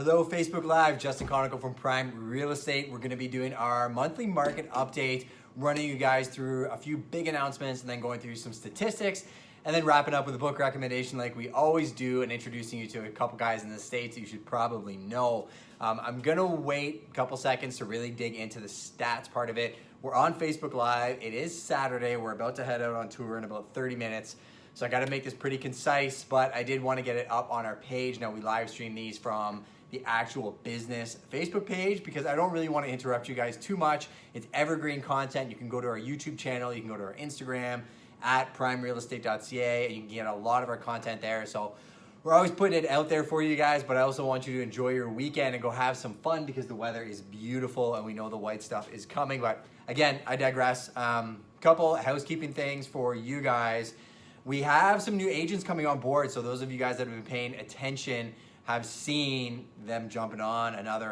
Hello, Facebook Live. Justin Conical from Prime Real Estate. We're going to be doing our monthly market update, running you guys through a few big announcements and then going through some statistics and then wrapping up with a book recommendation like we always do and introducing you to a couple guys in the States that you should probably know. I'm going to wait a couple seconds to really dig into the stats part of it. We're on Facebook Live. It is Saturday. We're about to head out on tour in about 30 minutes. So I got to make this pretty concise, but I did want to get it up on our page. Now we live stream these from the actual business Facebook page because I don't really want to interrupt you guys too much. It's evergreen content. You can go to our YouTube channel. You can go to our Instagram at primerealestate.ca and you can get a lot of our content there. So we're always putting it out there for you guys, but I also want you to enjoy your weekend and go have some fun because the weather is beautiful and we know the white stuff is coming. But again, I digress. Couple housekeeping things for you guys. We have some new agents coming on board. So those of you guys that have been paying attention have seen them jumping on another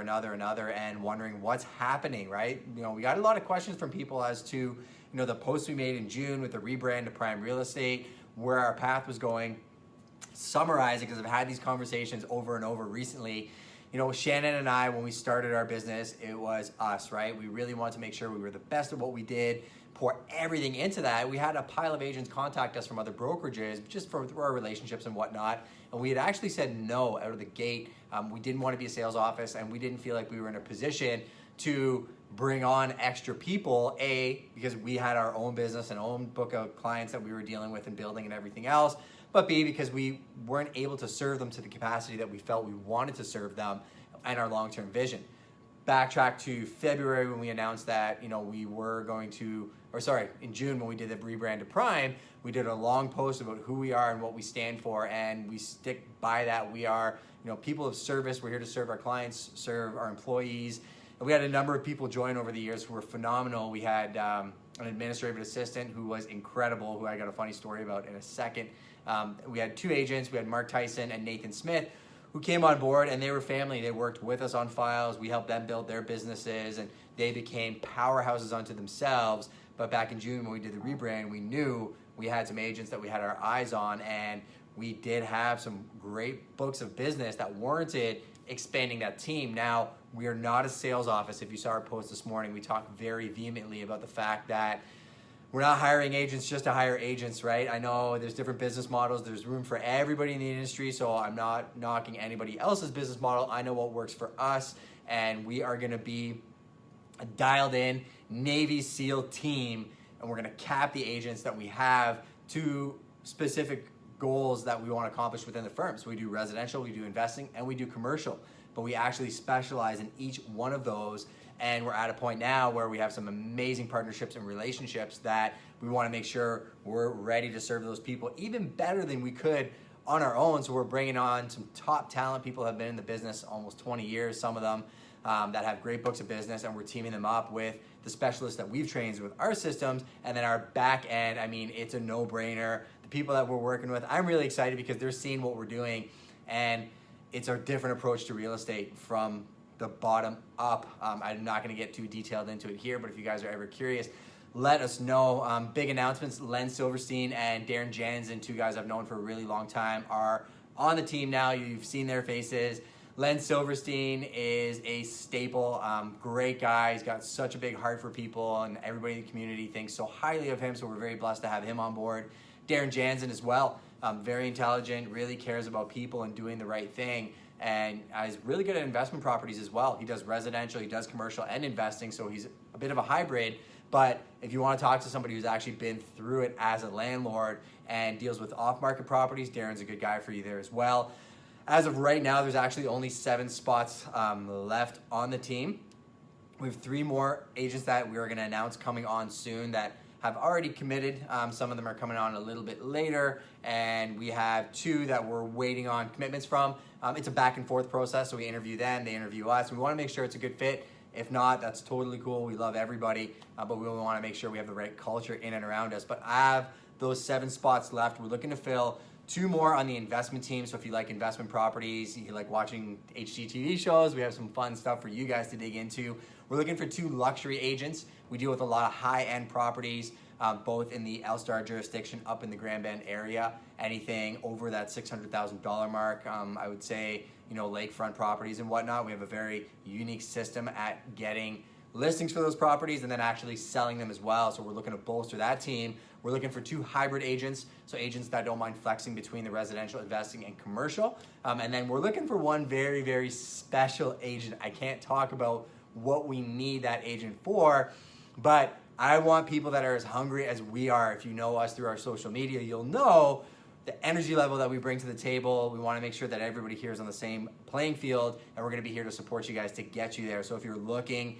and wondering what's happening, right? You know, we got a lot of questions from people as to, you know, the post we made in June with the rebrand to Prime Real Estate, where our path was going. Summarizing, because I've had these conversations over and over recently. You know, Shannon and I, when we started our business, it was us, right? We really wanted to make sure we were the best at what we did, pour everything into that. We had a pile of agents contact us from other brokerages just through our relationships and whatnot. And we had actually said no out of the gate. We didn't want to be a sales office and we didn't feel like we were in a position to bring on extra people, because we had our own business and own book of clients that we were dealing with and building and everything else, but B, because we weren't able to serve them to the capacity that we felt we wanted to serve them and our long-term vision. Backtrack to February when we announced that, you know, we were going to, in June when we did the rebrand to Prime, we did a long post about who we are and what we stand for, and we stick by that. We are, you know, people of service. We're here to serve our clients, serve our employees. And we had a number of people join over the years who were phenomenal. We had an administrative assistant who was incredible, who I got a funny story about in a second. We had two agents. We had Mark Tyson and Nathan Smith, who came on board, and they were family. They worked with us on files. We helped them build their businesses, and they became powerhouses unto themselves. But back in June when we did the rebrand, we knew we had some agents that we had our eyes on, and we did have some great books of business that warranted expanding that team. Now, we are not a sales office. If you saw our post this morning, we talked very vehemently about the fact that we're not hiring agents just to hire agents, right? I know there's different business models. There's room for everybody in the industry, so I'm not knocking anybody else's business model. I know what works for us, and we are gonna be a dialed in Navy SEAL team, and we're gonna cap the agents that we have to specific goals that we wanna accomplish within the firm. So we do residential, we do investing, and we do commercial, but we actually specialize in each one of those. And we're at a point now where we have some amazing partnerships and relationships that we want to make sure we're ready to serve those people even better than we could on our own. So we're bringing on some top talent. People have been in the business almost 20 years, some of them that have great books of business, and we're teaming them up with the specialists that we've trained with our systems. And then our back end, I mean, it's a no-brainer. The people that we're working with, I'm really excited because they're seeing what we're doing, and it's a different approach to real estate from the bottom up. I'm not going to get too detailed into it here, but if you guys are ever curious, let us know. Big announcements. Len Silverstein and Darren Jansen, two guys I've known for a really long time, are on the team now. You've seen their faces. Len Silverstein is a staple, great guy. He's got such a big heart for people, and everybody in the community thinks so highly of him, so we're very blessed to have him on board. Darren Jansen as well, very intelligent, really cares about people and doing the right thing. And he's really good at investment properties as well. He does residential, he does commercial and investing, so he's a bit of a hybrid. But if you want to talk to somebody who's actually been through it as a landlord and deals with off-market properties, Darren's a good guy for you there as well. As of right now, there's actually only 7 spots left on the team. We have 3 more agents that we are going to announce coming on soon that have already committed. Some of them are coming on a little bit later, and we have 2 that we're waiting on commitments from. It's a back and forth process, so we interview them, they interview us. We want to make sure it's a good fit. If not, that's totally cool. We love everybody, but we want to make sure we have the right culture in and around us. But I have those 7 spots left. We're looking to fill 2 more on the investment team. So if you like investment properties, you like watching HGTV shows, we have some fun stuff for you guys to dig into. We're looking for 2 luxury agents. We deal with a lot of high-end properties, both in the LSTAR jurisdiction up in the Grand Bend area. Anything over that $600,000 mark, I would say, lakefront properties and whatnot. We have a very unique system at getting listings for those properties and then actually selling them as well. So we're looking to bolster that team. We're looking for 2 hybrid agents, so agents that don't mind flexing between the residential investing and commercial. And then we're looking for one very, very special agent. I can't talk about what we need that agent for, but I want people that are as hungry as we are. If you know us through our social media, you'll know the energy level that we bring to the table. We want to make sure that everybody here is on the same playing field, and we're going to be here to support you guys to get you there. So if you're looking,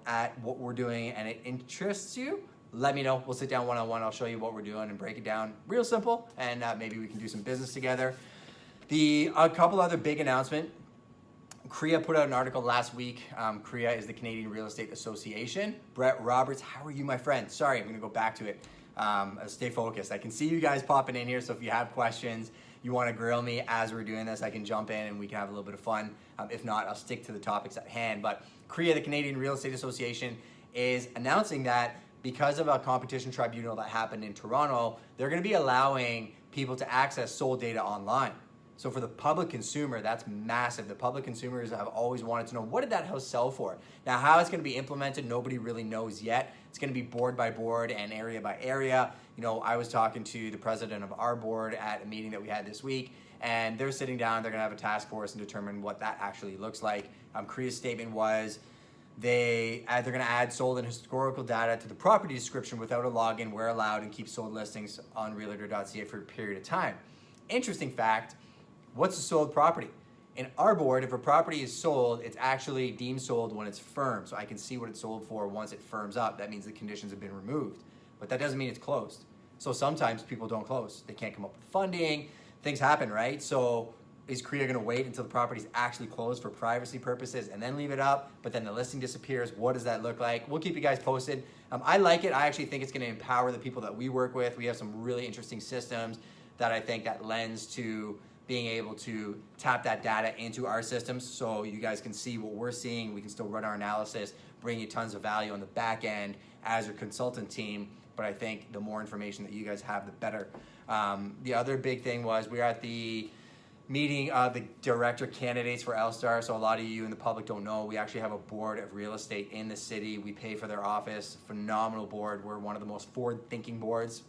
at what we're doing and it interests you, let me know. We'll sit down one-on-one. I'll show you what we're doing and break it down real simple, and maybe we can do some business together. A couple other big announcements. CREA put out an article last week. CREA is the Canadian Real Estate Association. Brett Roberts, how are you, my friend? Sorry, I'm going to go back to it. Stay focused. I can see you guys popping in here, so if you have questions, you want to grill me as we're doing this, I can jump in and we can have a little bit of fun. If not, I'll stick to the topics at hand. But CREA, the Canadian Real Estate Association, is announcing that because of a competition tribunal that happened in Toronto, they're going to be allowing people to access sold data online. So for the public consumer, that's massive. The public consumers have always wanted to know, what did that house sell for? Now, how it's going to be implemented, nobody really knows yet. It's going to be board by board and area by area. I was talking to the president of our board at a meeting that we had this week, and they're sitting down, they're going to have a task force and determine what that actually looks like. CREA's statement was they're going to add sold and historical data to the property description without a login where allowed, and keep sold listings on realtor.ca for a period of time. Interesting fact, what's a sold property? In our board, if a property is sold, it's actually deemed sold when it's firm. So I can see what it's sold for once it firms up. That means the conditions have been removed. But that doesn't mean it's closed. So sometimes people don't close. They can't come up with funding. Things happen, right? So is CREA going to wait until the property's actually closed for privacy purposes and then leave it up, but then the listing disappears? What does that look like? We'll keep you guys posted. I like it. I actually think it's going to empower the people that we work with. We have some really interesting systems that I think that lends to being able to tap that data into our systems so you guys can see what we're seeing. We can still run our analysis, bring you tons of value on the back end as your consultant team. But I think the more information that you guys have, the better. The other big thing was we were at the meeting of the director candidates for LSTAR. So a lot of you in the public don't know, we actually have a board of real estate in the city. We pay for their office. Phenomenal board. We're one of the most forward-thinking boards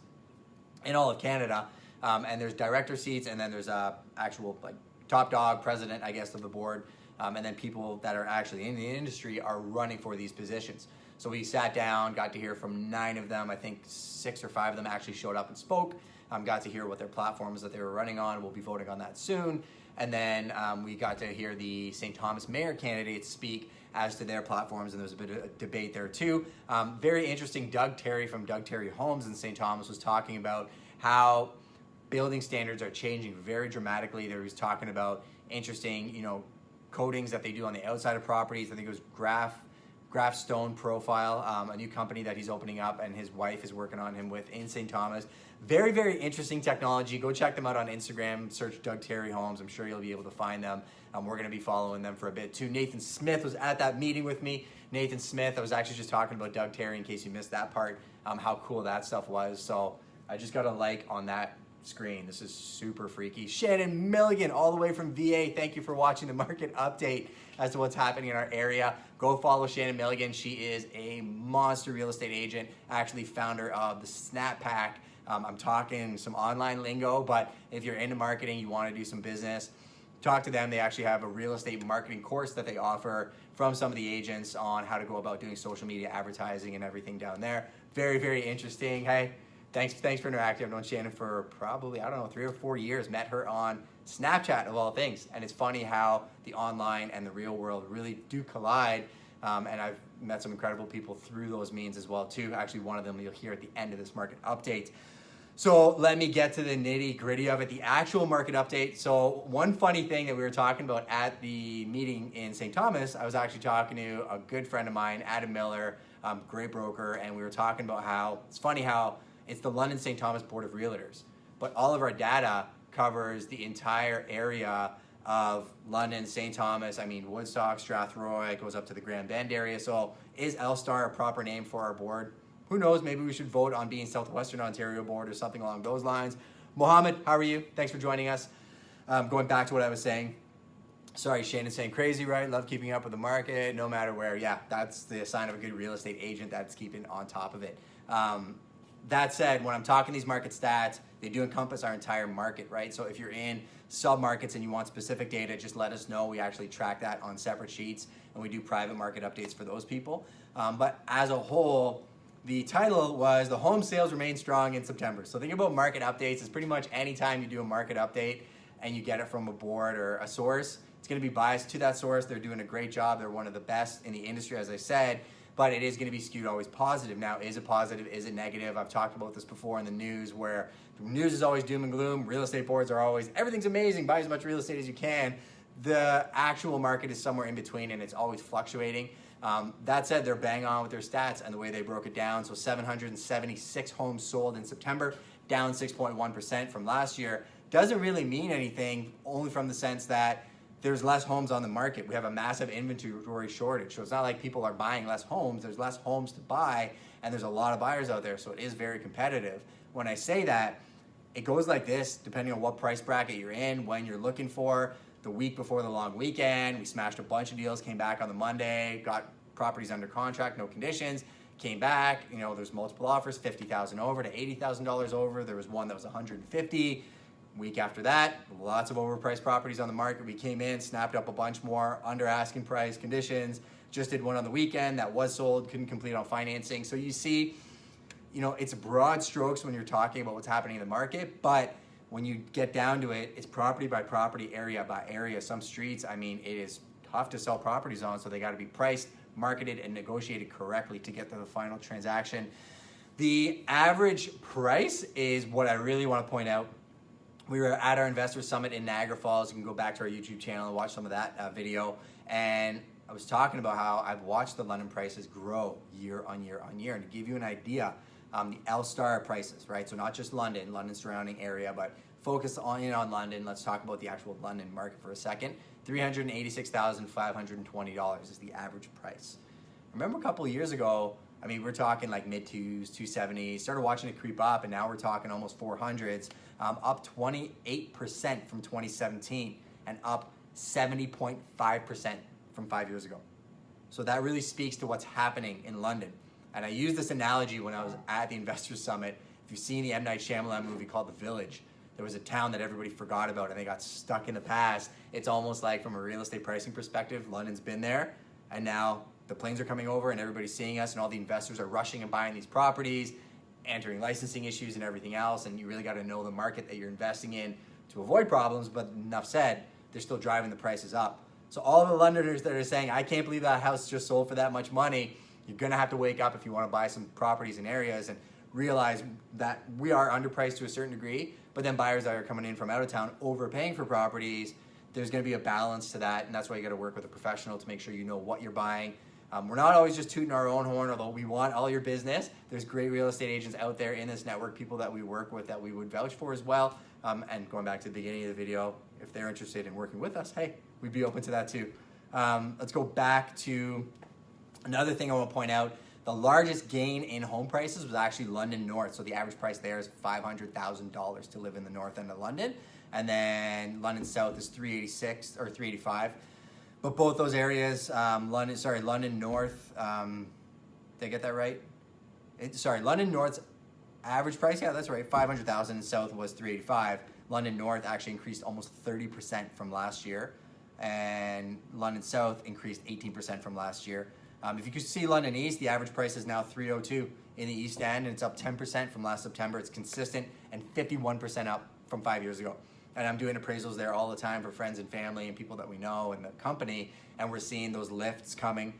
in all of Canada. And there's director seats, and then there's a actual top dog president, I guess, of the board. And then people that are actually in the industry are running for these positions. So we sat down, got to hear from 9 of them. I think 6 or 5 of them actually showed up and spoke. Got to hear what their platforms that they were running on. We'll be voting on that soon. And then we got to hear the St. Thomas mayor candidates speak as to their platforms, and there was a bit of a debate there too. Very interesting. Doug Terry from Doug Terry Homes in St. Thomas was talking about how building standards are changing very dramatically. There was talking about interesting, coatings that they do on the outside of properties. I think it was Graph Stone Profile, a new company that he's opening up, and his wife is working on him with in St. Thomas. Very, very interesting technology. Go check them out on Instagram. Search Doug Terry Homes. I'm sure you'll be able to find them. We're going to be following them for a bit too. Nathan Smith was at that meeting with me. Nathan Smith, I was actually just talking about Doug Terry in case you missed that part, how cool that stuff was. So I just got a like on that screen. This is super freaky. Shannon Milligan, all the way from VA. Thank you for watching the market update as to what's happening in our area. Go follow Shannon Milligan. She is a monster real estate agent, actually founder of the Snap Pack. I'm talking some online lingo, but if you're into marketing, you want to do some business, talk to them. They actually have a real estate marketing course that they offer from some of the agents on how to go about doing social media advertising and everything down there. Very, very interesting. Hey, thanks for interacting. I've known Shannon for probably, 3 or 4 years. Met her on Snapchat of all things. And it's funny how the online and the real world really do collide. And I've met some incredible people through those means as well too. Actually, one of them you'll hear at the end of this market update. So let me get to the nitty gritty of it, the actual market update. So one funny thing that we were talking about at the meeting in St. Thomas, I was actually talking to a good friend of mine, Adam Miller, great broker, and we were talking about how, it's funny how it's the London St. Thomas Board of Realtors, but all of our data covers the entire area of London, St. Thomas, Woodstock, Strathroy, it goes up to the Grand Bend area. So is LSTAR a proper name for our board? who knows, maybe we should vote on being Southwestern Ontario board or something along those lines. Mohammed, how are you? Thanks for joining us. Going back to what I was saying. Sorry, Shane is saying crazy, right? Love keeping up with the market, no matter where. Yeah, that's the sign of a good real estate agent, that's keeping on top of it. That said, when I'm talking these market stats, they do encompass our entire market, right? So if you're in sub-markets and you want specific data, just let us know. We actually track that on separate sheets, and we do private market updates for those people. But as a whole, the title was The Home Sales Remain Strong in September. So think about market updates. It's pretty much anytime you do a market update and you get it from a board or a source, it's going to be biased to that source. They're doing a great job. They're one of the best in the industry, as I said, but it is going to be skewed always positive. Now, is it positive? Is it negative? I've talked about this before in the news, where the news is always doom and gloom. Real estate boards are always, everything's amazing, buy as much real estate as you can. The actual market is somewhere in between, and it's always fluctuating. That said, they're bang on with their stats and the way they broke it down. So 776 homes sold in September, down 6.1% from last year. Doesn't really mean anything, only from the sense that there's less homes on the market. We have a massive inventory shortage. So it's not like people are buying less homes. There's less homes to buy, and there's a lot of buyers out there. So it is very competitive. When I say that, it goes like this, depending on what price bracket you're in, when you're looking for. The week before the long weekend, we smashed a bunch of deals, came back on the Monday, got properties under contract, no conditions, came back, there's multiple offers, $50,000 over to $80,000 over. There was one that was $150,000. Week after that, lots of overpriced properties on the market. We came in, snapped up a bunch more under asking price conditions, just did one on the weekend that was sold, couldn't complete on financing. So you see, it's broad strokes when you're talking about what's happening in the market, but when you get down to it, it's property by property, area by area. Some streets, it is tough to sell properties on, so they got to be priced, marketed, and negotiated correctly to get to the final transaction. The average price is what I really want to point out. We were at our investor summit in Niagara Falls. You can go back to our YouTube channel and watch some of that video. And I was talking about how I've watched the London prices grow year on year on year. And to give you an idea, the LSTAR prices, right? So not just London surrounding area, but focus on London. Let's talk about the actual London market for a second. $386,520 is the average price. Remember a couple of years ago, we're talking like mid-2s, 270s, started watching it creep up, and now we're talking almost 400s, up 28% from 2017, and up 70.5% from 5 years ago. So that really speaks to what's happening in London. And I used this analogy when I was at the Investors Summit. If you've seen the M. Night Shyamalan movie called The Village, there was a town that everybody forgot about and they got stuck in the past. It's almost like, from a real estate pricing perspective, London's been there, and now the planes are coming over and everybody's seeing us, and all the investors are rushing and buying these properties, entering licensing issues and everything else, and you really got to know the market that you're investing in to avoid problems. But enough said, they're still driving the prices up. So all the Londoners that are saying, I can't believe that house just sold for that much money, you're going to have to wake up if you want to buy some properties in areas and realize that we are underpriced to a certain degree, but then buyers that are coming in from out of town overpaying for properties, there's going to be a balance to that, and that's why you got to work with a professional to make sure you know what you're buying. We're not always just tooting our own horn, although we want all your business. There's great real estate agents out there in this network, people that we work with that we would vouch for as well. And going back to the beginning of the video, if they're interested in working with us, hey, we'd be open to that too. Let's go back to another thing I want to point out. The largest gain in home prices was actually London North. So the average price there is $500,000 to live in the north end of London. And then London South is $386 or $385. But both those areas, London North, did I get that right? London North's average price, yeah, that's right, $500,000, and South was $385. London North actually increased almost 30% from last year, and London South increased 18% from last year. If you could see London East, the average price is now $302 in the East End, and it's up 10% from last September. It's consistent, and 51% up from 5 years ago. And I'm doing appraisals there all the time for friends and family and people that we know and the company, and we're seeing those lifts coming.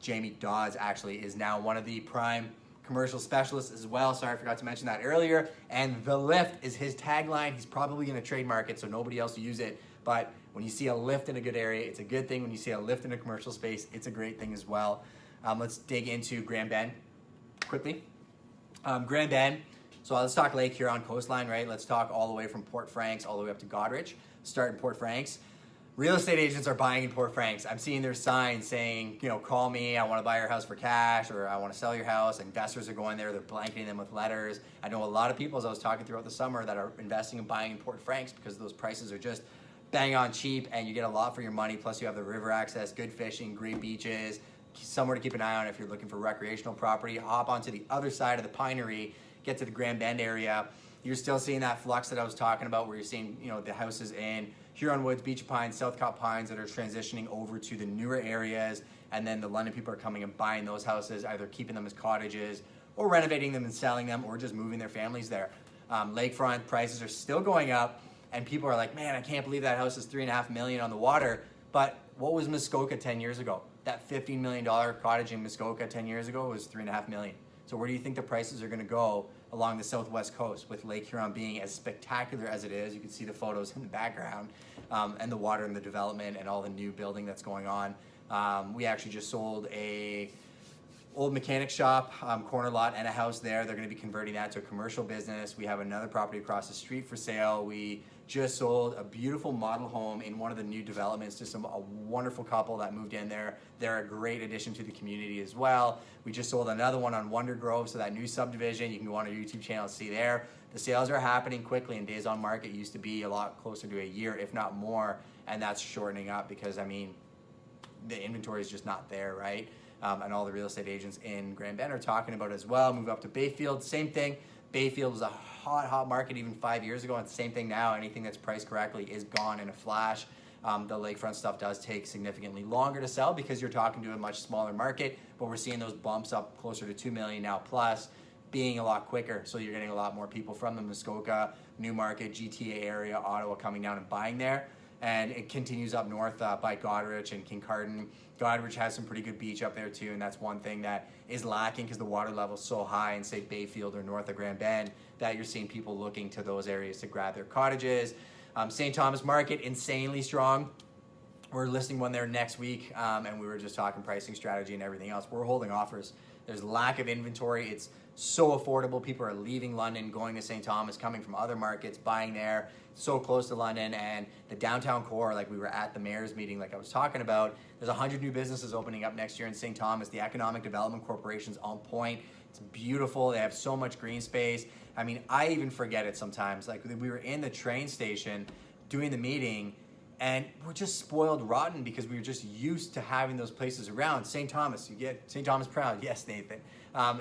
Jamie Dawes actually is now one of the prime commercial specialists as well. Sorry, I forgot to mention that earlier. And the lift is his tagline. He's probably going to trademark it so nobody else will use it. But when you see a lift in a good area, it's a good thing. When you see a lift in a commercial space, it's a great thing as well. Let's dig into Grand Bend quickly. Grand Bend. So let's talk Lake Huron coastline, right? Let's talk all the way from Port Franks all the way up to Goderich. Start in Port Franks. real estate agents are buying in Port Franks. I'm seeing their signs saying, call me, I want to buy your house for cash, or I want to sell your house. Investors are going there, they're blanketing them with letters. I know a lot of people, as I was talking throughout the summer, that are investing and buying in Port Franks because those prices are just bang on cheap, and you get a lot for your money. Plus you have the river access, good fishing, great beaches, somewhere to keep an eye on if you're looking for recreational property. Hop onto the other side of the Pinery, get to the Grand Bend area. You're still seeing that flux that I was talking about, where you're seeing the houses in Huron Woods, Beach Pines, Southcott Pines that are transitioning over to the newer areas, and then the London people are coming and buying those houses, either keeping them as cottages or renovating them and selling them, or just moving their families there. Lakefront prices are still going up, and people are like, man, I can't believe that house is $3.5 million on the water. But what was Muskoka 10 years ago? That $15 million cottage in Muskoka 10 years ago was $3.5 million. So where do you think the prices are going to go along the southwest coast, with Lake Huron being as spectacular as it is? You can see the photos in the background, and the water and the development and all the new building that's going on. We actually just sold a old mechanic shop, corner lot, and a house there. They're going to be converting that to a commercial business. We have another property across the street for sale. We just sold a beautiful model home in one of the new developments to a wonderful couple that moved in there. They're a great addition to the community as well. We just sold another one on Wonder Grove, so that new subdivision, you can go on our YouTube channel and see there. The sales are happening quickly, and days on market used to be a lot closer to a year, if not more, and that's shortening up because, the inventory is just not there, right? And all the real estate agents in Grand Bend are talking about it as well. Move up to Bayfield, same thing. Bayfield was a hot market even 5 years ago, and the same thing now. Anything that's priced correctly is gone in a flash. The lakefront stuff does take significantly longer to sell because you're talking to a much smaller market, but we're seeing those bumps up closer to 2 million now plus, being a lot quicker. So you're getting a lot more people from the Muskoka, Newmarket, GTA area, Ottawa coming down and buying there. And it continues up north by Goderich and Kincardine. Goderich has some pretty good beach up there too, and that's one thing that is lacking because the water level is so high in, say, Bayfield or north of Grand Bend, that you're seeing people looking to those areas to grab their cottages. St. Thomas Market, insanely strong. We're listing one there next week, and we were just talking pricing strategy and everything else. We're holding offers. There's lack of inventory. It's so affordable. People are leaving London, going to St. Thomas, coming from other markets, buying there. So close to London, and the downtown core, like we were at the mayor's meeting, like I was talking about, there's 100 new businesses opening up next year in St. Thomas. The Economic Development Corporation's on point. It's beautiful. They have so much green space. I even forget it sometimes. Like, we were in the train station doing the meeting, and we're just spoiled rotten because we were just used to having those places around. St. Thomas, you get St. Thomas proud. Yes, Nathan.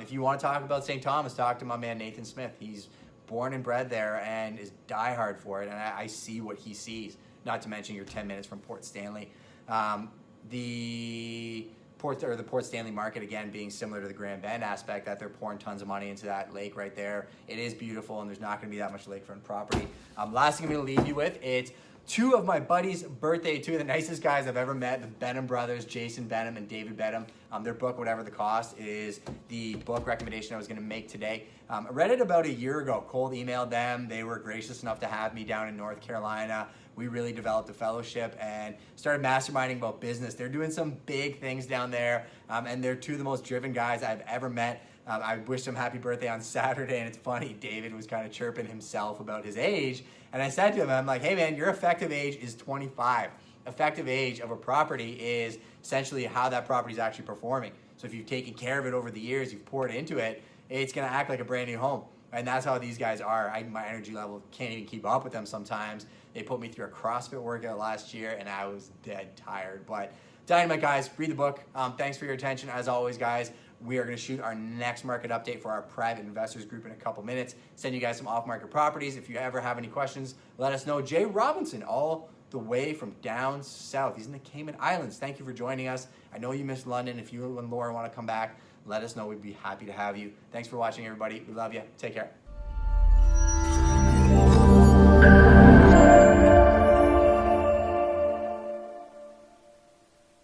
If you want to talk about St. Thomas, talk to my man Nathan Smith. He's born and bred there and is diehard for it, and I see what he sees. Not to mention you're 10 minutes from Port Stanley. The Port Stanley market, again, being similar to the Grand Bend aspect, that they're pouring tons of money into that lake right there. It is beautiful, and there's not going to be that much lakefront property. Last thing I'm going to leave you with, it's two of my buddies' birthday, two of the nicest guys I've ever met, the Benham brothers, Jason Benham and David Benham. Their book, Whatever the Cost, is the book recommendation I was going to make today. I read it about a year ago. Cold emailed them. They were gracious enough to have me down in North Carolina. We really developed a fellowship and started masterminding about business. They're doing some big things down there, and they're two of the most driven guys I've ever met. I wished him happy birthday on Saturday, and it's funny, David was kind of chirping himself about his age, and I said to him, I'm like, hey man, your effective age is 25. Effective age of a property is essentially how that property is actually performing. So if you've taken care of it over the years, you've poured into it, it's gonna act like a brand new home. And that's how these guys are. My energy level can't even keep up with them sometimes. They put me through a CrossFit workout last year, and I was dead tired. But dynamite, guys, read the book. Thanks for your attention. As always, guys, we are going to shoot our next market update for our private investors group in a couple minutes. Send you guys some off-market properties. If you ever have any questions, let us know. Jay Robinson, all the way from down south. He's in the Cayman Islands. Thank you for joining us. I know you missed London. If you and Laura want to come back, let us know. We'd be happy to have you. Thanks for watching, everybody. We love you. Take care.